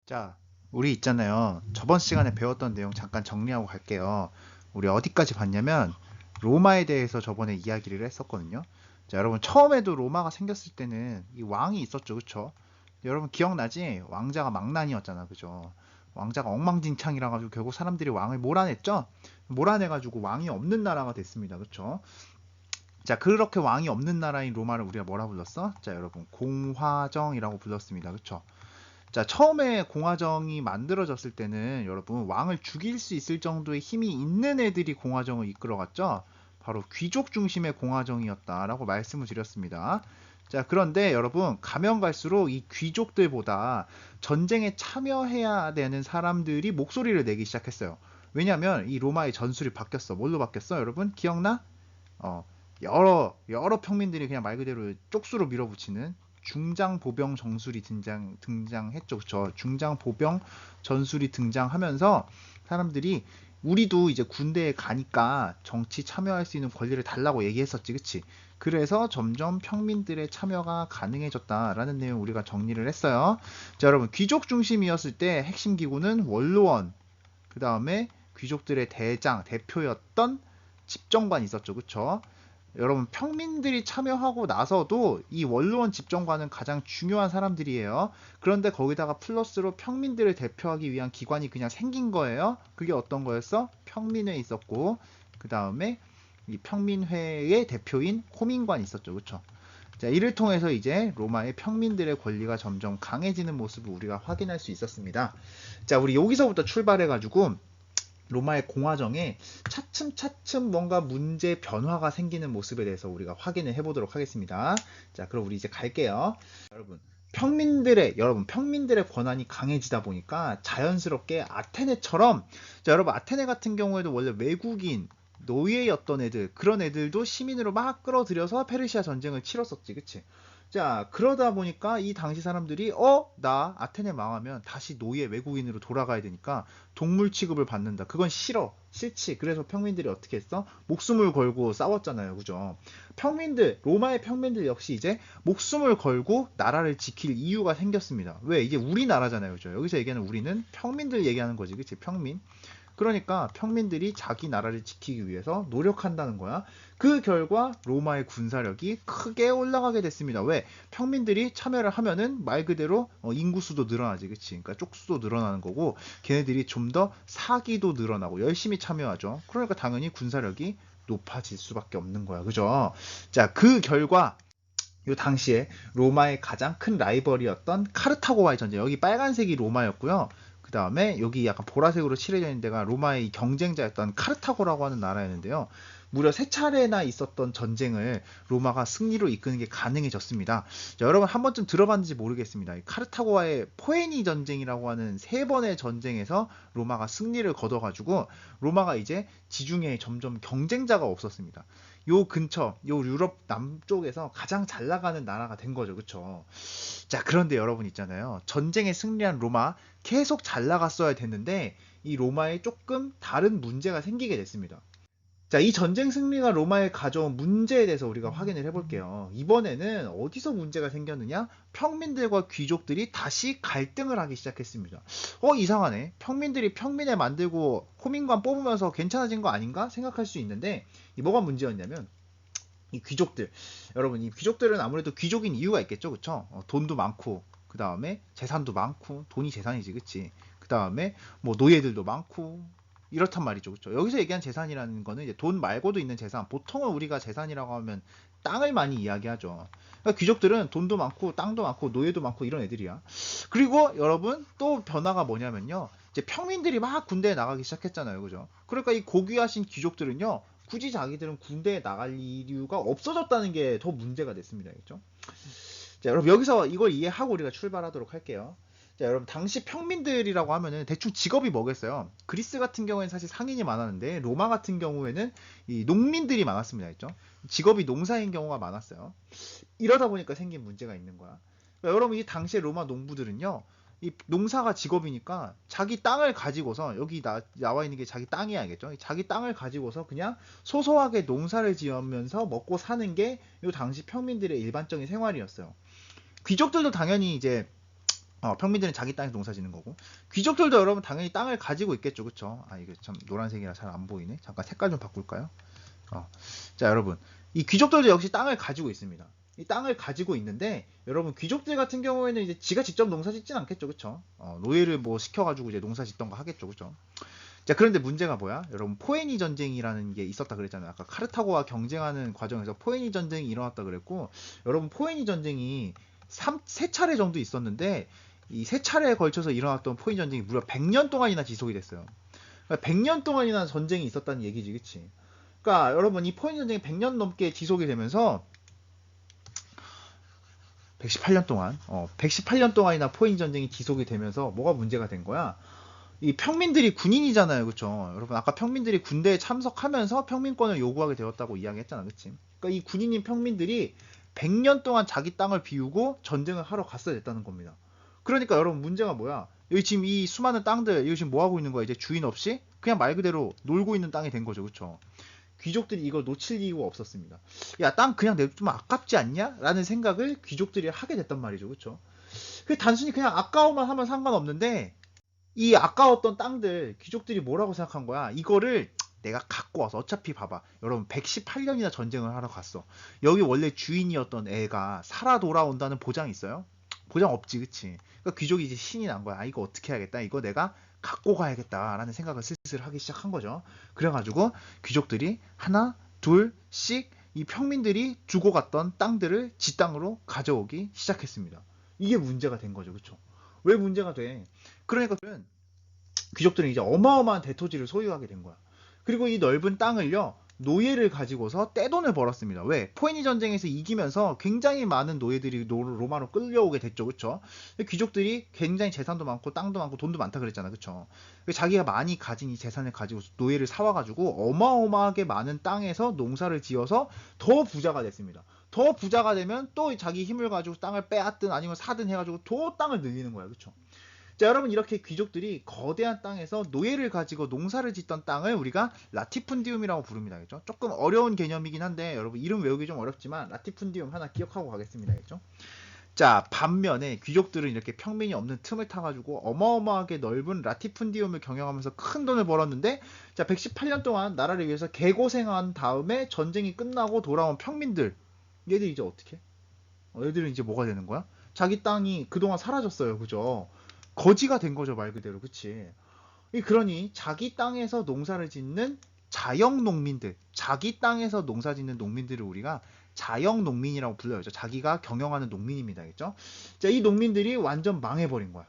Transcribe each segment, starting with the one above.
자, 우리 있잖아요. 저번 시간에 배웠던 내용 잠깐 정리하고 갈게요. 우리 어디까지 봤냐면 로마에 대해서 저번에 이야기를 했었거든요. 자, 여러분 처음에도 로마가 생겼을 때는 이 왕이 있었죠, 그쵸? 여러분 기억나지? 왕자가 망난이었잖아, 그죠? 왕자가 엉망진창이라 가지고 결국 사람들이 왕을 몰아냈죠? 몰아내가지고 왕이 없는 나라가 됐습니다, 그쵸? 자, 그렇게 왕이 없는 나라인 로마를 우리가 뭐라 불렀어? 자, 여러분 공화정이라고 불렀습니다, 그쵸? 자, 처음에 공화정이 만들어졌을 때는 여러분 왕을 죽일 수 있을 정도의 힘이 있는 애들이 공화정을 이끌어갔죠. 바로 귀족 중심의 공화정이었다라고 말씀을 드렸습니다. 자, 그런데 여러분 가면 갈수록 이 귀족들보다 전쟁에 참여해야 되는 사람들이 목소리를 내기 시작했어요. 왜냐하면 이 로마의 전술이 바뀌었어. 뭘로 바뀌었어? 여러분 기억나? 어, 여러 평민들이 그냥 말 그대로 쪽수로 밀어붙이는 중장 보병 정술이 등장했죠. 그쵸? 중장 보병 전술이 등장하면서 사람들이 우리도 이제 군대에 가니까 정치 참여할 수 있는 권리를 달라고 얘기했었지, 그치? 그래서 점점 평민들의 참여가 가능해졌다라는 내용 우리가 정리를 했어요. 자, 여러분 귀족 중심이었을 때 핵심 기구는 원로원, 그 다음에 귀족들의 대표였던 집정관이 있었죠, 그쵸? 여러분 평민들이 참여하고 나서도 이 원로원 집정관은 가장 중요한 사람들이에요. 그런데 거기다가 플러스로 평민들을 대표하기 위한 기관이 그냥 생긴 거예요. 그게 어떤 거였어? 평민회 있었고 그 다음에 이 평민회의 대표인 호민관이 있었죠. 그쵸? 자, 이를 통해서 이제 로마의 평민들의 권리가 점점 강해지는 모습을 우리가 확인할 수 있었습니다. 자, 우리 여기서부터 출발해가지고 로마의 공화정에 차츰차츰 뭔가 문제 변화가 생기는 모습에 대해서 우리가 확인을 해보도록 하겠습니다. 자, 그럼 우리 이제 갈게요. 여러분, 평민들의 권한이 강해지다 보니까 자연스럽게 아테네처럼, 자, 여러분, 아테네 같은 경우에도 원래 외국인, 노예였던 애들, 그런 애들도 시민으로 막 끌어들여서 페르시아 전쟁을 치렀었지, 그치? 자, 그러다 보니까 이 당시 사람들이, 나 아테네 망하면 다시 노예 외국인으로 돌아가야 되니까 동물 취급을 받는다. 그건 싫어. 싫지. 그래서 평민들이 어떻게 했어? 목숨을 걸고 싸웠잖아요. 그죠? 로마의 평민들 역시 이제 목숨을 걸고 나라를 지킬 이유가 생겼습니다. 왜? 이게 우리나라잖아요. 그죠? 여기서 얘기하는 우리는 평민들 얘기하는 거지. 그치? 평민. 그러니까 평민들이 자기 나라를 지키기 위해서 노력한다는 거야. 그 결과 로마의 군사력이 크게 올라가게 됐습니다. 왜? 평민들이 참여를 하면은 말 그대로 인구수도 늘어나지, 그치? 그러니까 쪽수도 늘어나는 거고, 걔네들이 좀 더 사기도 늘어나고 열심히 참여하죠. 그러니까 당연히 군사력이 높아질 수밖에 없는 거야, 그죠? 자, 그 결과 요 당시에 로마의 가장 큰 라이벌이었던 카르타고와의 전쟁. 여기 빨간색이 로마였고요. 그 다음에 여기 약간 보라색으로 칠해져 있는 데가 로마의 경쟁자였던 카르타고라고 하는 나라였는데요. 무려 세 차례나 있었던 전쟁을 로마가 승리로 이끄는 게 가능해졌습니다. 자, 여러분 한 번쯤 들어봤는지 모르겠습니다. 카르타고와의 포에니 전쟁이라고 하는 세 번의 전쟁에서 로마가 승리를 거둬가지고 로마가 이제 지중해에 점점 경쟁자가 없었습니다. 요 근처, 요 유럽 남쪽에서 가장 잘 나가는 나라가 된 거죠. 그쵸? 자, 그런데 여러분 있잖아요. 전쟁에 승리한 로마 계속 잘 나갔어야 됐는데 이 로마에 조금 다른 문제가 생기게 됐습니다. 자, 이 전쟁 승리가 로마에 가져온 문제에 대해서 우리가 확인을 해볼게요. 이번에는 어디서 문제가 생겼느냐? 평민들과 귀족들이 다시 갈등을 하기 시작했습니다. 이상하네. 평민들이 평민회 만들고 호민관 뽑으면서 괜찮아진 거 아닌가 생각할 수 있는데 이 뭐가 문제였냐면 이 귀족들, 여러분 이 귀족들은 아무래도 귀족인 이유가 있겠죠, 그쵸? 돈도 많고 그 다음에 재산도 많고 돈이 재산이지, 그치? 그 다음에 뭐 노예들도 많고 이렇단 말이죠, 그쵸? 여기서 얘기한 재산이라는 거는 이제 돈 말고도 있는 재산, 보통은 우리가 재산이라고 하면 땅을 많이 이야기하죠. 그러니까 귀족들은 돈도 많고 땅도 많고 노예도 많고 이런 애들이야. 그리고 여러분 또 변화가 뭐냐면요, 이제 평민들이 막 군대에 나가기 시작했잖아요, 그죠? 그러니까 이 고귀하신 귀족들은요, 굳이 자기들은 군대에 나갈 이유가 없어졌다는 게 더 문제가 됐습니다. 그죠? 자, 여러분 여기서 이걸 이해하고 우리가 출발하도록 할게요. 자, 여러분 당시 평민들이라고 하면은 대충 직업이 뭐겠어요? 그리스 같은 경우에는 사실 상인이 많았는데 로마 같은 경우에는 이 농민들이 많았습니다. 그죠? 직업이 농사인 경우가 많았어요. 이러다 보니까 생긴 문제가 있는 거야. 그러니까 여러분 이 당시에 로마 농부들은요, 이 농사가 직업이니까 자기 땅을 가지고서 여기 나와 있는 게 자기 땅이 알겠죠? 자기 땅을 가지고서 그냥 소소하게 농사를 지으면서 먹고 사는 게 이 당시 평민들의 일반적인 생활이었어요. 귀족들도 당연히 이제 평민들은 자기 땅에서 농사 짓는 거고, 귀족들도 여러분 당연히 땅을 가지고 있겠죠, 그쵸? 이게 참 노란색이라 잘 안 보이네. 잠깐 색깔 좀 바꿀까요? 자, 여러분, 이 귀족들도 역시 땅을 가지고 있습니다. 이 땅을 가지고 있는데, 여러분 귀족들 같은 경우에는 이제 지가 직접 농사 짓진 않겠죠, 그쵸? 노예를 뭐 시켜가지고 이제 농사 짓던가 하겠죠, 그쵸? 자, 그런데 문제가 뭐야? 여러분, 포에니 전쟁이라는 게 있었다 그랬잖아요. 아까 카르타고와 경쟁하는 과정에서 포에니 전쟁이 일어났다 그랬고, 여러분, 포에니 전쟁이 세 차례 정도 있었는데, 이 세 차례에 걸쳐서 일어났던 포에니 전쟁이 무려 100년 동안이나 지속이 됐어요. 그러니까 100년 동안이나 전쟁이 있었다는 얘기지, 그치? 그러니까 여러분, 이 포에니 전쟁이 100년 넘게 지속이 되면서 118년 동안, 118년 동안이나 포에니 전쟁이 지속이 되면서 뭐가 문제가 된 거야? 이 평민들이 군인이잖아요, 그쵸? 여러분, 아까 평민들이 군대에 참석하면서 평민권을 요구하게 되었다고 이야기했잖아, 그치? 그러니까 이 군인인 평민들이 100년 동안 자기 땅을 비우고 전쟁을 하러 갔어야 됐다는 겁니다. 그러니까 여러분, 문제가 뭐야? 여기 지금 이 수많은 땅들, 여기 지금 뭐 하고 있는 거야? 이제 주인 없이 그냥 말 그대로 놀고 있는 땅이 된 거죠, 그쵸? 귀족들이 이걸 놓칠 이유가 없었습니다. 야, 땅 그냥 내두면 아깝지 않냐? 라는 생각을 귀족들이 하게 됐단 말이죠, 그쵸? 그 단순히 그냥 아까워만 하면 상관없는데, 이 아까웠던 땅들 귀족들이 뭐라고 생각한 거야? 이거를 내가 갖고 와서, 어차피 봐봐, 여러분 118년이나 전쟁을 하러 갔어. 여기 원래 주인이었던 애가 살아 돌아온다는 보장이 있어요? 보장 없지, 그치? 그러니까 귀족이 이제 신이 난 거야. 이거 어떻게 해야겠다, 이거 내가 갖고 가야겠다라는 생각을 슬슬 하기 시작한 거죠. 그래가지고 귀족들이 하나 둘씩 이 평민들이 주고 갔던 땅들을 지 땅으로 가져오기 시작했습니다. 이게 문제가 된 거죠, 그쵸? 왜 문제가 돼? 그러니까 귀족들은 이제 어마어마한 대토지를 소유하게 된 거야. 그리고 이 넓은 땅을요, 노예를 가지고서 떼돈을 벌었습니다. 왜? 포에니 전쟁에서 이기면서 굉장히 많은 노예들이 로마로 끌려오게 됐죠, 그쵸? 귀족들이 굉장히 재산도 많고 땅도 많고 돈도 많다 그랬잖아, 그쵸? 자기가 많이 가진 이 재산을 가지고 노예를 사와가지고 어마어마하게 많은 땅에서 농사를 지어서 더 부자가 됐습니다. 더 부자가 되면 또 자기 힘을 가지고 땅을 빼앗든 아니면 사든 해가지고 더 땅을 늘리는 거야, 그쵸? 자, 여러분, 이렇게 귀족들이 거대한 땅에서 노예를 가지고 농사를 짓던 땅을 우리가 라티푼디움이라고 부릅니다. 그죠? 조금 어려운 개념이긴 한데 여러분 이름 외우기 좀 어렵지만 라티푼디움 하나 기억하고 가겠습니다. 그죠? 자, 반면에 귀족들은 이렇게 평민이 없는 틈을 타가지고 어마어마하게 넓은 라티푼디움을 경영하면서 큰 돈을 벌었는데, 자, 118년 동안 나라를 위해서 개고생한 다음에 전쟁이 끝나고 돌아온 평민들, 얘들 이제 어떻게? 얘들은 이제 뭐가 되는 거야? 자기 땅이 그동안 사라졌어요. 그죠? 거지가 된 거죠, 말 그대로. 그치? 그러니 자기 땅에서 농사를 짓는 자영 농민들, 자기 땅에서 농사 짓는 농민들을 우리가 자영 농민이라고 불러요. 자기가 경영하는 농민입니다. 그죠? 자, 이 농민들이 완전 망해버린 거야.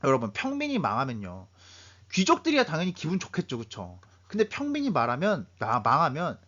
여러분, 평민이 망하면요, 귀족들이야 당연히 기분 좋겠죠, 그쵸? 근데 평민이 망하면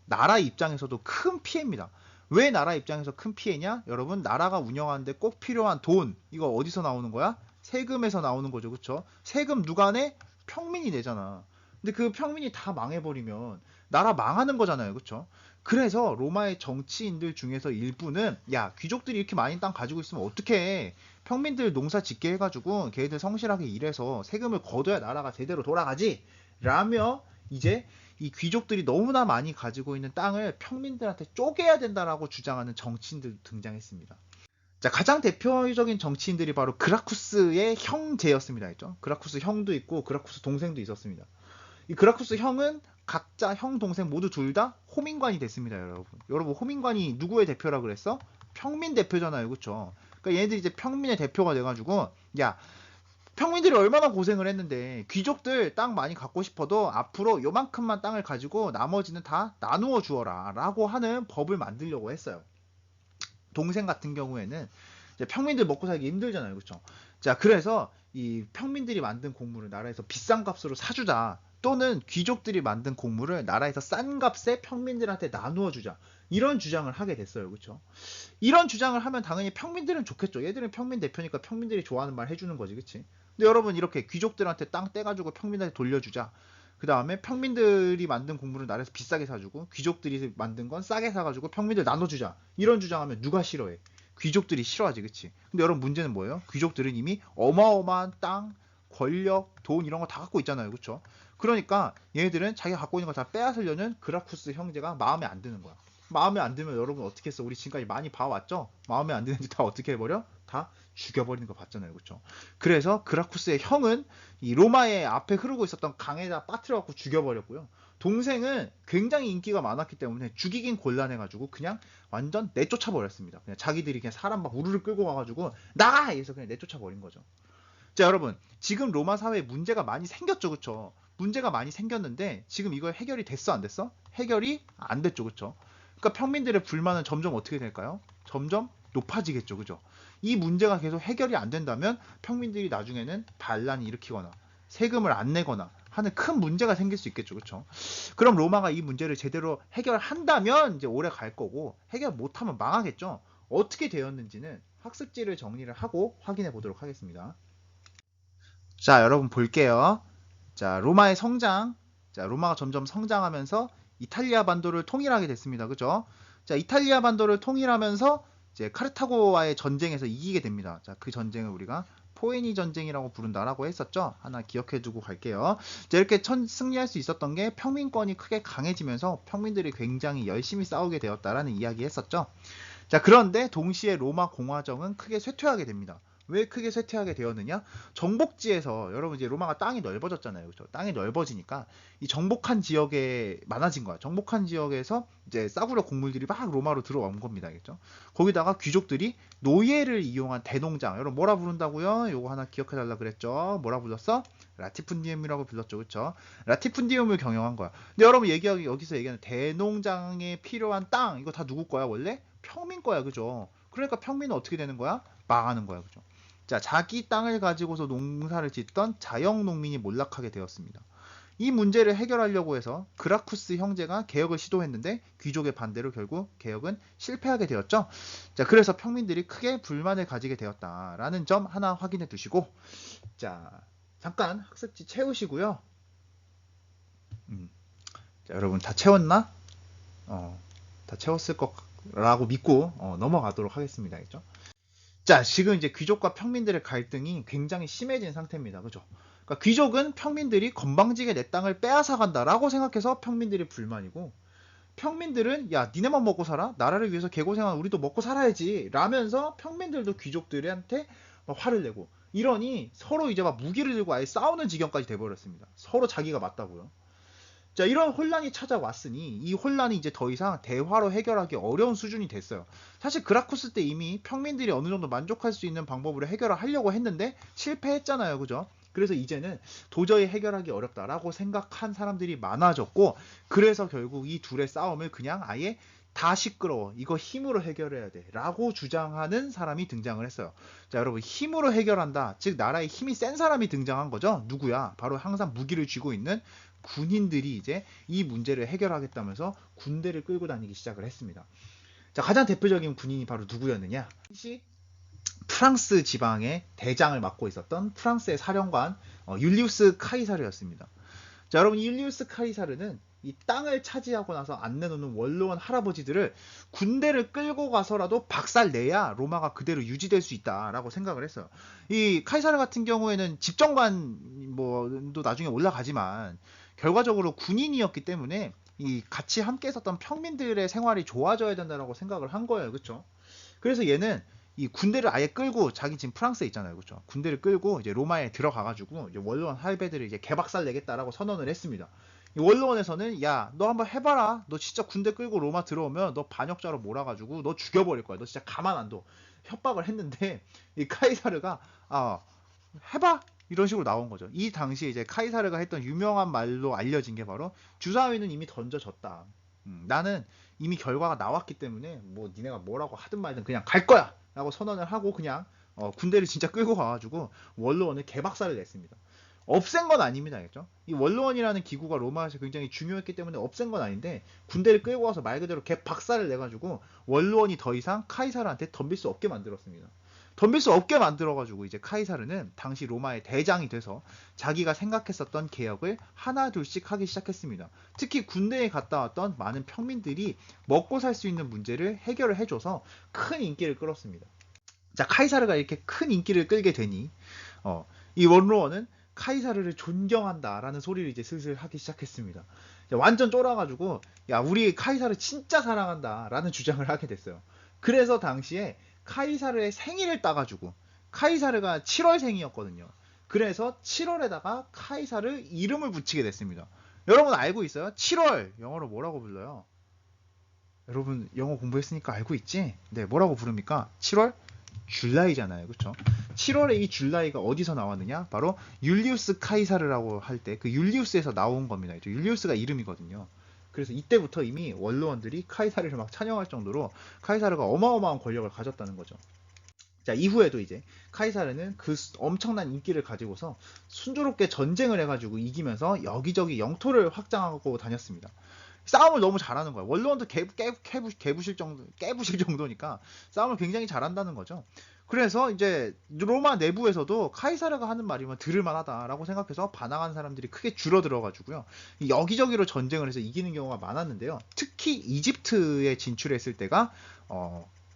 나라 입장에서도 큰 피해입니다. 왜 나라 입장에서 큰 피해냐? 여러분, 나라가 운영하는데 꼭 필요한 돈, 이거 어디서 나오는 거야? 세금에서 나오는 거죠, 그쵸? 세금 누가 내? 평민이 내잖아. 근데 그 평민이 다 망해버리면 나라 망하는 거잖아요, 그쵸? 그래서 로마의 정치인들 중에서 일부는, 야, 귀족들이 이렇게 많이 땅 가지고 있으면 어떡해? 평민들 농사 짓게 해가지고 걔들 성실하게 일해서 세금을 걷어야 나라가 제대로 돌아가지, 라며 이제 이 귀족들이 너무나 많이 가지고 있는 땅을 평민들한테 쪼개야 된다라고 주장하는 정치인들 등장했습니다. 자, 가장 대표적인 정치인들이 바로 그라쿠스의 형제였습니다. 했죠? 그라쿠스 형도 있고 그라쿠스 동생도 있었습니다. 이 그라쿠스 형은 각자 형 동생 모두 둘 다 호민관이 됐습니다, 여러분. 여러분, 호민관이 누구의 대표라 그랬어? 평민 대표잖아요, 그쵸? 그러니까 얘네들이 이제 평민의 대표가 돼가지고, 야, 평민들이 얼마나 고생을 했는데 귀족들 땅 많이 갖고 싶어도 앞으로 요만큼만 땅을 가지고 나머지는 다 나누어 주어라 라고 하는 법을 만들려고 했어요. 동생 같은 경우에는 이제 평민들 먹고 살기 힘들잖아요, 그렇죠? 자, 그래서 이 평민들이 만든 곡물을 나라에서 비싼 값으로 사주자, 또는 귀족들이 만든 곡물을 나라에서 싼 값에 평민들한테 나누어 주자, 이런 주장을 하게 됐어요, 그렇죠? 이런 주장을 하면 당연히 평민들은 좋겠죠. 얘들은 평민 대표니까 평민들이 좋아하는 말 해주는 거지, 그치? 근데 여러분, 이렇게 귀족들한테 땅 떼가지고 평민한테 돌려주자, 그 다음에 평민들이 만든 곡물을 나라에서 비싸게 사주고 귀족들이 만든 건 싸게 사가지고 평민들 나눠주자, 이런 주장하면 누가 싫어해? 귀족들이 싫어하지, 그치? 근데 여러분, 문제는 뭐예요? 귀족들은 이미 어마어마한 땅, 권력, 돈 이런 거 다 갖고 있잖아요, 그쵸? 그러니까 얘네들은 자기가 갖고 있는 거 다 빼앗으려는 그라쿠스 형제가 마음에 안 드는 거야. 마음에 안 들면 여러분 어떻게 했어? 우리 지금까지 많이 봐왔죠? 마음에 안 드는데 다 어떻게 해버려? 다 죽여버리는 거 봤잖아요. 그쵸? 그래서 그라쿠스의 형은 이 로마의 앞에 흐르고 있었던 강에다 빠뜨려갖고 죽여버렸고요. 동생은 굉장히 인기가 많았기 때문에 죽이긴 곤란해가지고 그냥 완전 내쫓아 버렸습니다. 그냥 자기들이 그냥 사람 막 우르르 끌고 와가지고 나가! 이래서 그냥 내쫓아 버린 거죠. 자, 여러분, 지금 로마 사회에 문제가 많이 생겼죠, 그쵸? 문제가 많이 생겼는데 지금 이거 해결이 됐어, 안 됐어? 해결이 안 됐죠, 그쵸? 그러니까 평민들의 불만은 점점 어떻게 될까요? 점점 높아지겠죠, 그죠? 이 문제가 계속 해결이 안 된다면 평민들이 나중에는 반란을 일으키거나 세금을 안 내거나 하는 큰 문제가 생길 수 있겠죠, 그쵸? 그럼 로마가 이 문제를 제대로 해결한다면 이제 오래 갈 거고 해결 못하면 망하겠죠. 어떻게 되었는지는 학습지를 정리를 하고 확인해 보도록 하겠습니다. 자, 여러분 볼게요. 자, 로마의 성장. 자, 로마가 점점 성장하면서 이탈리아 반도를 통일하게 됐습니다. 그죠? 자, 이탈리아 반도를 통일하면서 이제 카르타고와의 전쟁에서 이기게 됩니다. 자, 그 전쟁을 우리가 포에니 전쟁이라고 부른다라고 했었죠. 하나 기억해 두고 갈게요. 자, 이렇게 승리할 수 있었던 게 평민권이 크게 강해지면서 평민들이 굉장히 열심히 싸우게 되었다라는 이야기 했었죠. 자, 그런데 동시에 로마 공화정은 크게 쇠퇴하게 됩니다. 왜 크게 쇠퇴하게 되었느냐? 정복지에서 여러분 이제 로마가 땅이 넓어졌잖아요. 그렇죠? 땅이 넓어지니까 이 정복한 지역에 많아진 거야. 정복한 지역에서 이제 싸구려 곡물들이 막 로마로 들어온 겁니다. 알겠죠? 거기다가 귀족들이 노예를 이용한 대농장. 여러분 뭐라 부른다고요? 요거 하나 기억해 달라 그랬죠. 뭐라 불렀어? 라티푼디움이라고 불렀죠. 그렇죠? 라티푼디움을 경영한 거야. 근데 여러분 여기서 얘기하는 대농장에 필요한 땅 이거 다 누구 거야 원래? 평민 거야. 그죠? 그러니까 평민은 어떻게 되는 거야? 망하는 거야. 그죠? 자, 자기 땅을 가지고서 농사를 짓던 자영 농민이 몰락하게 되었습니다. 이 문제를 해결하려고 해서 그라쿠스 형제가 개혁을 시도했는데 귀족의 반대로 결국 개혁은 실패하게 되었죠. 자, 그래서 평민들이 크게 불만을 가지게 되었다라는 점 하나 확인해 두시고, 자, 잠깐 학습지 채우시고요. 자, 여러분 다 채웠나? 다 채웠을 거라고 믿고 넘어가도록 하겠습니다. 알겠죠? 자, 지금 이제 귀족과 평민들의 갈등이 굉장히 심해진 상태입니다. 그죠? 그러니까 귀족은 평민들이 건방지게 내 땅을 빼앗아 간다라고 생각해서 평민들이 불만이고, 평민들은 야, 니네만 먹고 살아? 나라를 위해서 개고생한 우리도 먹고 살아야지 라면서 평민들도 귀족들한테 막 화를 내고, 이러니 서로 이제 막 무기를 들고 아예 싸우는 지경까지 돼버렸습니다. 서로 자기가 맞다고요. 자, 이런 혼란이 찾아왔으니 이 혼란이 이제 더 이상 대화로 해결하기 어려운 수준이 됐어요. 사실 그라쿠스 때 이미 평민들이 어느 정도 만족할 수 있는 방법으로 해결을 하려고 했는데 실패했잖아요. 그죠? 그래서 이제는 도저히 해결하기 어렵다라고 생각한 사람들이 많아졌고, 그래서 결국 이 둘의 싸움을 그냥 아예 다 시끄러워, 이거 힘으로 해결해야 돼 라고 주장하는 사람이 등장을 했어요. 자, 여러분, 힘으로 해결한다, 즉 나라에 힘이 센 사람이 등장한 거죠. 누구야? 바로 항상 무기를 쥐고 있는 군인들이 이제 이 문제를 해결하겠다면서 군대를 끌고 다니기 시작을 했습니다. 자, 가장 대표적인 군인이 바로 누구였느냐? 당시 프랑스 지방의 대장을 맡고 있었던 프랑스의 사령관 율리우스 카이사르였습니다. 자, 여러분, 율리우스 카이사르는 이 땅을 차지하고 나서 안 내놓는 원로원 할아버지들을 군대를 끌고 가서라도 박살 내야 로마가 그대로 유지될 수 있다라고 생각을 했어요. 이 카이사르 같은 경우에는 집정관 뭐도 나중에 올라가지만 결과적으로 군인이었기 때문에 이 같이 함께 있었던 평민들의 생활이 좋아져야 된다라고 생각을 한 거예요. 그렇죠? 그래서 얘는 이 군대를 아예 끌고, 자기 지금 프랑스에 있잖아요. 그렇죠? 군대를 끌고 이제 로마에 들어가가지고 이제 원로원 할배들을 이제 개박살 내겠다라고 선언을 했습니다. 이 원로원에서는 야, 너 한번 해봐라. 너 진짜 군대 끌고 로마 들어오면 너 반역자로 몰아가지고 너 죽여버릴 거야. 너 진짜 가만 안 둬. 협박을 했는데 이 카이사르가 해봐, 이런 식으로 나온 거죠. 이 당시에 이제 카이사르가 했던 유명한 말로 알려진 게 바로 주사위는 이미 던져졌다. 나는 이미 결과가 나왔기 때문에 뭐 니네가 뭐라고 하든 말든 그냥 갈 거야 라고 선언을 하고 그냥 군대를 진짜 끌고 가가지고 원로원을 개박살을 냈습니다. 없앤 건 아닙니다. 알겠죠? 이 원로원이라는 기구가 로마에서 굉장히 중요했기 때문에 없앤 건 아닌데, 군대를 끌고 와서 말 그대로 개박살을 내가지고 원로원이 더 이상 카이사르한테 덤빌 수 없게 만들었습니다. 덤빌 수 없게 만들어가지고 이제 카이사르는 당시 로마의 대장이 돼서 자기가 생각했었던 개혁을 하나 둘씩 하기 시작했습니다. 특히 군대에 갔다 왔던 많은 평민들이 먹고 살 수 있는 문제를 해결을 해줘서 큰 인기를 끌었습니다. 자, 카이사르가 이렇게 큰 인기를 끌게 되니 이 원로원은 카이사르를 존경한다라는 소리를 이제 슬슬 하기 시작했습니다. 완전 쫄아가지고 야 우리 카이사르 진짜 사랑한다라는 주장을 하게 됐어요. 그래서 당시에 카이사르의 생일을 따가지고 카이사르가 7월생이었거든요. 그래서 7월에다가 카이사르 이름을 붙이게 됐습니다. 여러분 알고 있어요? 7월 영어로 뭐라고 불러요? 여러분 영어 공부했으니까 알고 있지? 네, 뭐라고 부릅니까? 7월? 줄라이잖아요. 그쵸? 7월에 이 줄라이가 어디서 나왔느냐? 바로 율리우스 카이사르라고 할 때 그 율리우스에서 나온 겁니다. 율리우스가 이름이거든요. 그래서 이때부터 이미 원로원들이 카이사르를 막 찬양할 정도로 카이사르가 어마어마한 권력을 가졌다는 거죠. 자, 이후에도 이제 카이사르는 그 엄청난 인기를 가지고서 순조롭게 전쟁을 해가지고 이기면서 여기저기 영토를 확장하고 다녔습니다. 싸움을 너무 잘하는 거야. 원로원도 깨부실 정도니까 싸움을 굉장히 잘한다는 거죠. 그래서 이제 로마 내부에서도 카이사르가 하는 말이면 들을만하다라고 생각해서 반항하는 사람들이 크게 줄어들어가지고요. 여기저기로 전쟁을 해서 이기는 경우가 많았는데요. 특히 이집트에 진출했을 때가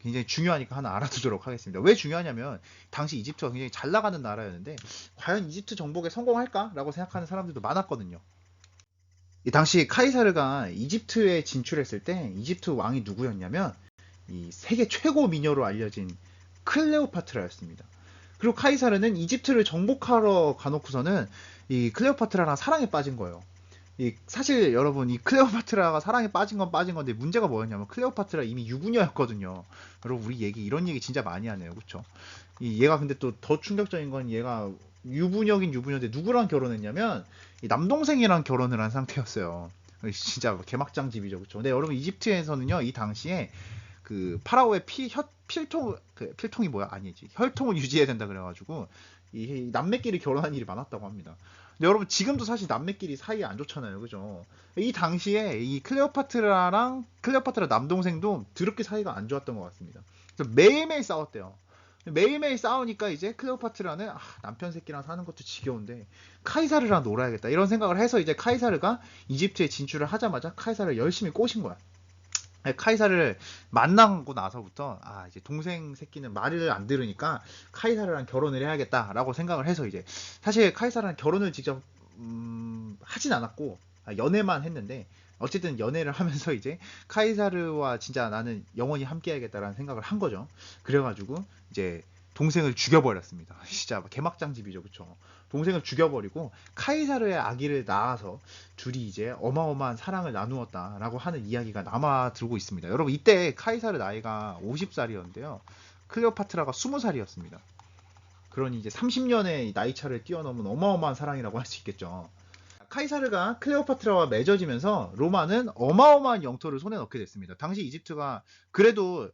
굉장히 중요하니까 하나 알아두도록 하겠습니다. 왜 중요하냐면 당시 이집트가 굉장히 잘 나가는 나라였는데 과연 이집트 정복에 성공할까라고 생각하는 사람들도 많았거든요. 이 당시 카이사르가 이집트에 진출했을 때 이집트 왕이 누구였냐면 이 세계 최고 미녀로 알려진 클레오파트라였습니다. 그리고 카이사르는 이집트를 정복하러 가놓고서는 이 클레오파트라랑 사랑에 빠진 거예요. 사실 여러분 이 클레오파트라가 사랑에 빠진 건 빠진 건데 문제가 뭐였냐면 클레오파트라 이미 유부녀였거든요. 여러분 우리 이런 얘기 진짜 많이 하네요. 그쵸? 얘가 근데 또 더 충격적인 건 얘가 유부녀긴 유부녀인데 누구랑 결혼했냐면 이 남동생이랑 결혼을 한 상태였어요. 진짜 개막장집이죠. 그쵸? 근데 여러분 이집트에서는요 이 당시에 그 파라오의 필통이 뭐야? 아니지. 혈통을 유지해야 된다 그래가지고 이 남매끼리 결혼한 일이 많았다고 합니다. 근데 여러분 지금도 사실 남매끼리 사이 안 좋잖아요. 그죠? 이 당시에 이 클레오파트라 남동생도 드럽게 사이가 안 좋았던 것 같습니다. 그래서 매일매일 싸웠대요. 매일매일 싸우니까 이제 클레오파트라는 남편 새끼랑 사는 것도 지겨운데 카이사르랑 놀아야겠다 이런 생각을 해서 이제 카이사르가 이집트에 진출을 하자마자 카이사르를 열심히 꼬신 거야. 카이사르를 만나고 나서부터 이제 동생 새끼는 말을 안 들으니까 카이사르랑 결혼을 해야겠다라고 생각을 해서 이제 사실 카이사르랑 결혼을 직접 하진 않았고 연애만 했는데 어쨌든 연애를 하면서 이제 카이사르와 진짜 나는 영원히 함께해야겠다라는 생각을 한 거죠. 그래가지고 이제 동생을 죽여버렸습니다. 진짜 개막장집이죠, 그쵸? 동생을 죽여버리고 카이사르의 아기를 낳아서 둘이 이제 어마어마한 사랑을 나누었다라고 하는 이야기가 남아 들고 있습니다. 여러분 이때 카이사르 나이가 50살이었는데요. 클레오파트라가 20살이었습니다. 그러니 이제 30년의 나이 차를 뛰어넘은 어마어마한 사랑이라고 할 수 있겠죠. 카이사르가 클레오파트라와 맺어지면서 로마는 어마어마한 영토를 손에 넣게 됐습니다. 당시 이집트가 그래도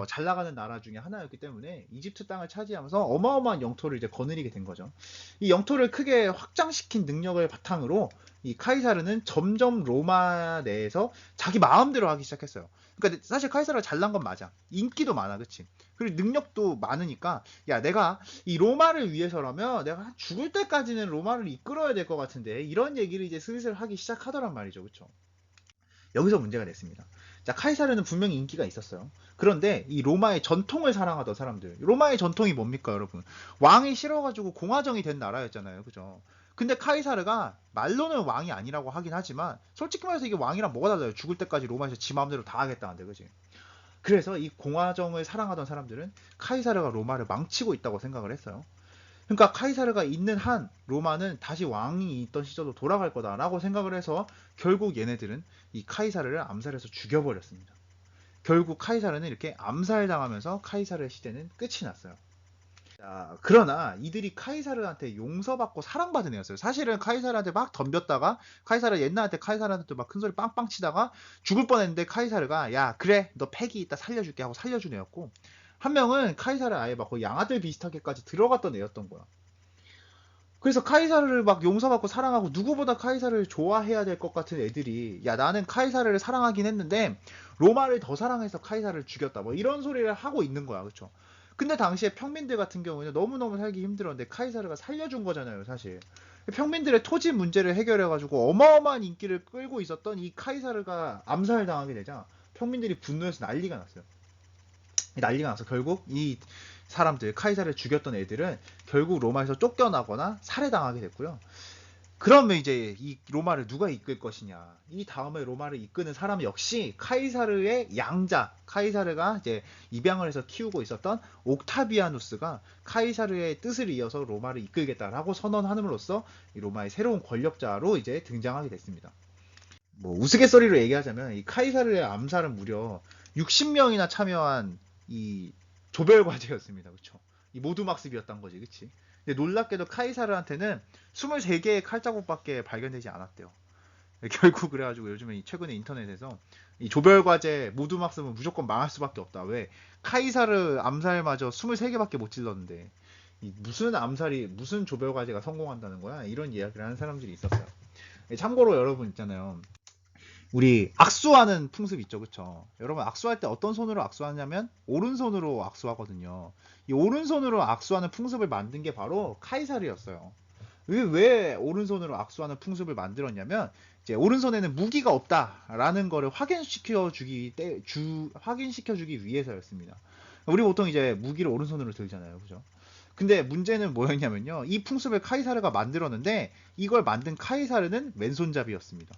잘 나가는 나라 중에 하나였기 때문에 이집트 땅을 차지하면서 어마어마한 영토를 이제 거느리게 된 거죠. 이 영토를 크게 확장시킨 능력을 바탕으로 이 카이사르는 점점 로마 내에서 자기 마음대로 하기 시작했어요. 그러니까 사실 카이사르가 잘난 건 맞아. 인기도 많아, 그치? 그리고 능력도 많으니까 야 내가 이 로마를 위해서라면 내가 죽을 때까지는 로마를 이끌어야 될 것 같은데 이런 얘기를 이제 슬슬 하기 시작하더란 말이죠, 그쵸? 여기서 문제가 됐습니다. 자, 카이사르는 분명히 인기가 있었어요. 그런데 이 로마의 전통을 사랑하던 사람들, 로마의 전통이 뭡니까, 여러분? 왕이 싫어가지고 공화정이 된 나라였잖아요, 그죠? 근데 카이사르가 말로는 왕이 아니라고 하긴 하지만 솔직히 말해서 이게 왕이랑 뭐가 달라요? 죽을 때까지 로마에서 지 마음대로 다 하겠다는데, 그지? 그래서 이 공화정을 사랑하던 사람들은 카이사르가 로마를 망치고 있다고 생각을 했어요. 그러니까 카이사르가 있는 한 로마는 다시 왕이 있던 시절로 돌아갈 거다라고 생각을 해서 결국 얘네들은 이 카이사르를 암살해서 죽여버렸습니다. 결국 카이사르는 이렇게 암살당하면서 카이사르의 시대는 끝이 났어요. 자, 그러나 이들이 카이사르한테 용서받고 사랑받은 애였어요. 사실은 카이사르한테 막 덤볐다가 카이사르 옛날한테 카이사르한테 막 큰소리 빵빵 치다가 죽을 뻔했는데 카이사르가 야 그래 너 패기 있다 살려줄게 하고 살려준 애였고 한 명은 카이사르 아예 막 거의 양아들 비슷하게까지 들어갔던 애였던 거야. 그래서 카이사르를 막 용서받고 사랑하고 누구보다 카이사르를 좋아해야 될 것 같은 애들이 야 나는 카이사르를 사랑하긴 했는데 로마를 더 사랑해서 카이사르를 죽였다 뭐 이런 소리를 하고 있는 거야. 그쵸? 근데 당시에 평민들 같은 경우에는 너무너무 살기 힘들었는데 카이사르가 살려준 거잖아요, 사실. 평민들의 토지 문제를 해결해가지고 어마어마한 인기를 끌고 있었던 이 카이사르가 암살당하게 되자 평민들이 분노해서 난리가 났어요. 난리가 나서 결국 이 사람들, 카이사를 죽였던 애들은 결국 로마에서 쫓겨나거나 살해당하게 됐고요. 그러면 이제 이 로마를 누가 이끌 것이냐? 이 다음에 로마를 이끄는 사람 역시 카이사르의 양자, 카이사르가 이제 입양을 해서 키우고 있었던 옥타비아누스가 카이사르의 뜻을 이어서 로마를 이끌겠다라고 선언함으로써 이 로마의 새로운 권력자로 이제 등장하게 됐습니다. 뭐 우스갯소리로 얘기하자면 이 카이사르의 암살은 무려 60명이나 참여한 이 조별 과제였습니다. 그렇죠? 이 모두막습이었던 거지, 그렇지? 근데 놀랍게도 카이사르한테는 23개의 칼자국밖에 발견되지 않았대요. 결국 그래가지고 요즘에 최근에 인터넷에서 이 조별과제 모두막습은 무조건 망할 수밖에 없다. 왜? 카이사르 암살마저 23개밖에 못 질렀는데 무슨 암살이 무슨 조별과제가 성공한다는 거야? 이런 이야기를 하는 사람들이 있었어요. 참고로 여러분 있잖아요. 우리 악수하는 풍습 있죠, 그쵸? 여러분 악수할 때 어떤 손으로 악수하냐면 오른손으로 악수하거든요. 이 오른손으로 악수하는 풍습을 만든 게 바로 카이사르였어요. 왜 오른손으로 악수하는 풍습을 만들었냐면 이제 오른손에는 무기가 없다라는 거를 확인시켜주기 위해서였습니다. 우리 보통 이제 무기를 오른손으로 들잖아요, 그죠? 근데 문제는 뭐였냐면요, 이 풍습을 카이사르가 만들었는데 이걸 만든 카이사르는 왼손잡이였습니다.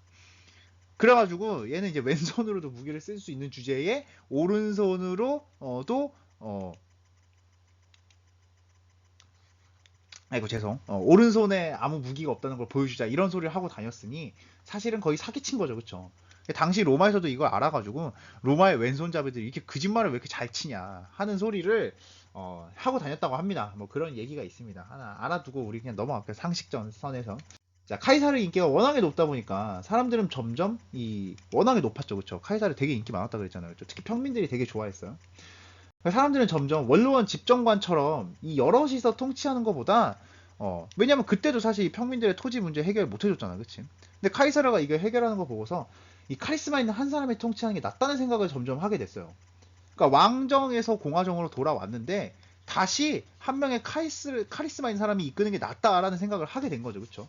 그래가지고 얘는 이제 왼손으로도 무기를 쓸 수 있는 주제에 오른손으로도 아이고 죄송. 오른손에 아무 무기가 없다는 걸 보여주자 이런 소리를 하고 다녔으니 사실은 거의 사기친 거죠, 그쵸? 당시 로마에서도 이걸 알아가지고 로마의 왼손잡이들이 이렇게 거짓말을 왜 이렇게 잘 치냐 하는 소리를 하고 다녔다고 합니다. 뭐 그런 얘기가 있습니다. 하나 알아두고 우리 그냥 넘어갈게요. 상식적 선에서. 자, 카이사르 인기가 워낙에 높다 보니까 사람들은 점점 워낙에 높았죠, 그쵸? 카이사르 되게 인기 많았다 그랬잖아요, 그쵸? 특히 평민들이 되게 좋아했어요. 사람들은 점점 원로원 집정관처럼 이 여럿이서 통치하는 것보다 왜냐면 그때도 사실 평민들의 토지 문제 해결 못 해줬잖아, 그치? 근데 카이사르가 이걸 해결하는 거 보고서 이 카리스마 있는 한 사람이 통치하는 게 낫다는 생각을 점점 하게 됐어요. 그러니까 왕정에서 공화정으로 돌아왔는데 다시 한 명의 카리스마 있는 사람이 이끄는 게 낫다라는 생각을 하게 된 거죠, 그쵸?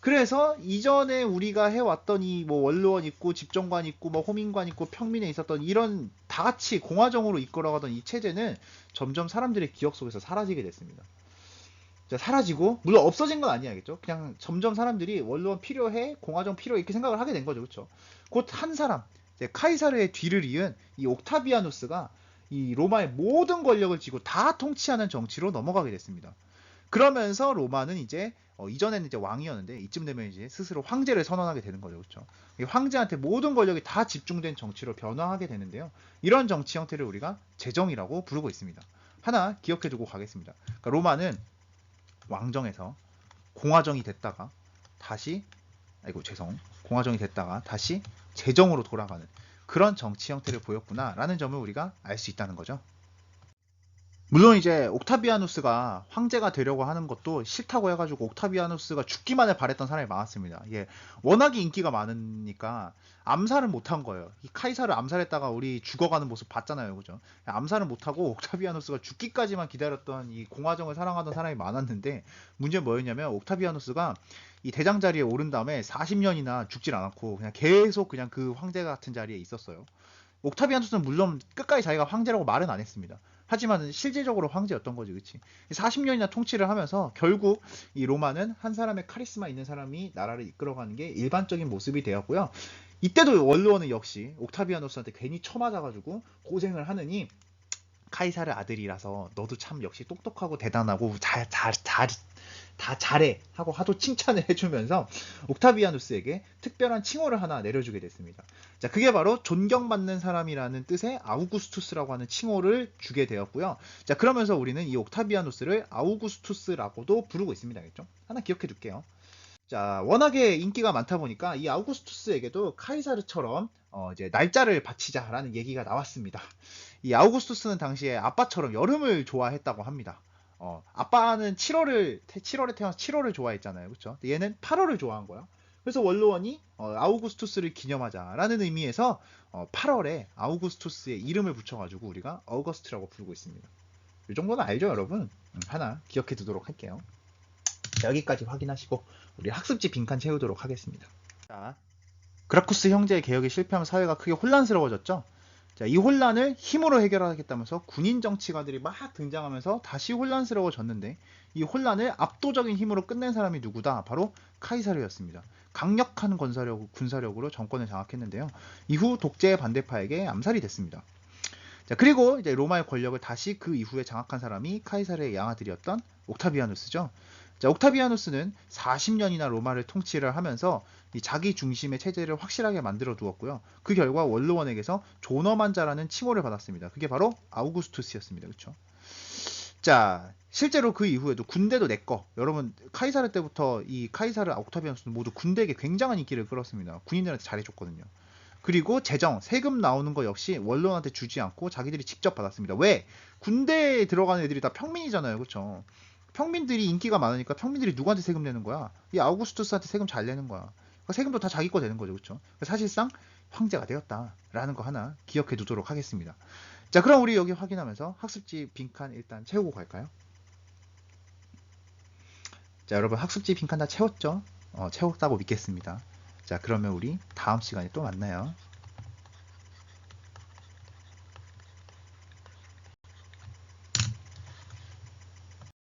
그래서 이전에 우리가 해왔던 이 뭐 원로원 있고 집정관 있고 뭐 호민관 있고 평민에 있었던 이런 다 같이 공화정으로 이끌어가던 이 체제는 점점 사람들의 기억 속에서 사라지게 됐습니다. 사라지고 물론 없어진 건 아니야겠죠. 그냥 점점 사람들이 원로원 필요해, 공화정 필요해 이렇게 생각을 하게 된 거죠, 그렇죠? 곧 한 사람, 카이사르의 뒤를 이은 이 옥타비아누스가 이 로마의 모든 권력을 쥐고 다 통치하는 정치로 넘어가게 됐습니다. 그러면서 로마는 이제 이전에는 이제 왕이었는데 이쯤 되면 이제 스스로 황제를 선언하게 되는 거죠, 그렇죠? 황제한테 모든 권력이 다 집중된 정치로 변화하게 되는데요. 이런 정치 형태를 우리가 제정이라고 부르고 있습니다. 하나 기억해두고 가겠습니다. 그러니까 로마는 왕정에서 공화정이 됐다가 다시 공화정이 됐다가 다시 제정으로 돌아가는 그런 정치 형태를 보였구나라는 점을 우리가 알 수 있다는 거죠. 물론 이제 옥타비아누스가 황제가 되려고 하는 것도 싫다고 해가지고 옥타비아누스가 죽기만을 바랬던 사람이 많았습니다. 워낙에 인기가 많으니까 암살을 못한 거예요. 이 카이사를 암살했다가 우리 죽어가는 모습 봤잖아요, 그죠? 암살을 못하고 옥타비아누스가 죽기까지만 기다렸던 이 공화정을 사랑하던 사람이 많았는데 문제는 뭐였냐면 옥타비아누스가 이 대장 자리에 오른 다음에 40년이나 죽질 않았고 그냥 계속 그냥 그 황제 같은 자리에 있었어요. 옥타비아누스는 물론 끝까지 자기가 황제라고 말은 안 했습니다. 하지만 실질적으로 황제였던 거지, 그치? 40년이나 통치를 하면서 결국 이 로마는 한 사람의 카리스마 있는 사람이 나라를 이끌어가는 게 일반적인 모습이 되었고요. 이때도 원로원은 역시 옥타비아누스한테 괜히 쳐맞아가지고 고생을 하느니 카이사르 아들이라서 너도 참 역시 똑똑하고 대단하고 다 잘해 하고 하도 칭찬을 해주면서 옥타비아누스에게 특별한 칭호를 하나 내려주게 됐습니다. 자, 그게 바로 존경받는 사람이라는 뜻의 아우구스투스라고 하는 칭호를 주게 되었고요. 자, 그러면서 우리는 이 옥타비아누스를 아우구스투스라고도 부르고 있습니다. 알겠죠? 하나 기억해 둘게요. 자, 워낙에 인기가 많다 보니까 이 아우구스투스에게도 카이사르처럼 이제 날짜를 바치자라는 얘기가 나왔습니다. 이 아우구스투스는 당시에 아빠처럼 여름을 좋아했다고 합니다. 아빠는 7월에 태어나서 7월을 좋아했잖아요, 그렇죠? 얘는 8월을 좋아한 거야. 그래서 원로원이 아우구스투스를 기념하자라는 의미에서 8월에 아우구스투스의 이름을 붙여가지고 우리가 어거스트라고 부르고 있습니다. 이 정도는 알죠, 여러분? 하나 기억해 두도록 할게요. 여기까지 확인하시고 우리 학습지 빈칸 채우도록 하겠습니다. 자, 그라쿠스 형제의 개혁이 실패하면 사회가 크게 혼란스러워졌죠. 자, 이 혼란을 힘으로 해결하겠다면서 군인 정치가들이 막 등장하면서 다시 혼란스러워졌는데 이 혼란을 압도적인 힘으로 끝낸 사람이 누구다? 바로 카이사르였습니다. 강력한 군사력으로 정권을 장악했는데요. 이후 독재 반대파에게 암살이 됐습니다. 자, 그리고 이제 로마의 권력을 다시 그 이후에 장악한 사람이 카이사르의 양아들이었던 옥타비아누스죠. 자, 옥타비아누스는 40년이나 로마를 통치를 하면서 이 자기 중심의 체제를 확실하게 만들어 두었고요. 그 결과 원로원에게서 존엄한 자라는 칭호를 받았습니다. 그게 바로 아우구스투스였습니다. 그렇죠? 자, 실제로 그 이후에도 군대도 내꺼. 여러분, 카이사르 때부터 이 카이사르, 옥타비아누스는 모두 군대에게 굉장한 인기를 끌었습니다. 군인들한테 잘해줬거든요. 그리고 재정, 세금 나오는 거 역시 원로한테 주지 않고 자기들이 직접 받았습니다. 왜? 군대에 들어가는 애들이 다 평민이잖아요. 그렇죠? 평민들이 인기가 많으니까 평민들이 누구한테 세금 내는 거야? 이 아우구스투스한테 세금 잘 내는 거야. 그러니까 세금도 다 자기 거 되는 거죠. 그렇죠? 사실상 황제가 되었다라는 거 하나 기억해 두도록 하겠습니다. 자, 그럼 우리 여기 확인하면서 학습지 빈칸 일단 채우고 갈까요? 자, 여러분 학습지 빈칸 다 채웠죠? 채웠다고 믿겠습니다. 자, 그러면 우리 다음 시간에 또 만나요.